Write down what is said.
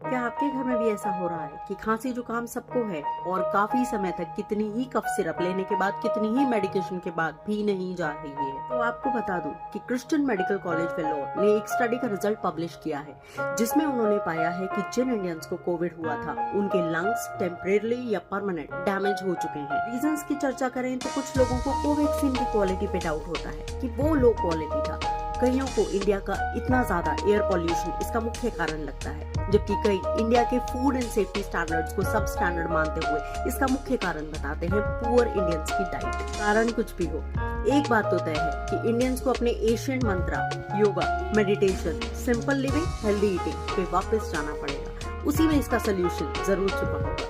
क्या आपके घर में भी ऐसा हो रहा है कि खांसी जुकाम सबको है और काफी समय तक कितनी ही कफ सिरप लेने के बाद, कितनी ही मेडिकेशन के बाद भी नहीं जा रही है? तो आपको बता दूं कि क्रिश्चियन मेडिकल कॉलेज वेल्लोर ने एक स्टडी का रिजल्ट पब्लिश किया है, जिसमें उन्होंने पाया है कि जिन इंडियंस को कोविड हुआ था उनके लंग्स टेम्परेरी या परमानेंट डैमेज हो चुके हैं। रीजंस की चर्चा करें तो कुछ लोगों को कोवैक्सीन की क्वालिटी पे डाउट होता है कि वो लो क्वालिटी था। कईयों को इंडिया का इतना ज्यादा एयर पॉल्यूशन इसका मुख्य कारण लगता है, जबकि कई इंडिया के फूड एंड सेफ्टी स्टैंडर्ड्स को सब स्टैंडर्ड मानते हुए इसका मुख्य कारण बताते हैं पुअर इंडियंस की डाइट। कारण कुछ भी हो, एक बात तो तय है कि इंडियंस को अपने Asian mantra yoga, meditation, simple living, healthy eating पे वापस जाना पड़ेगा। उसी में इसका सोल्यूशन जरूर छुपा होगा।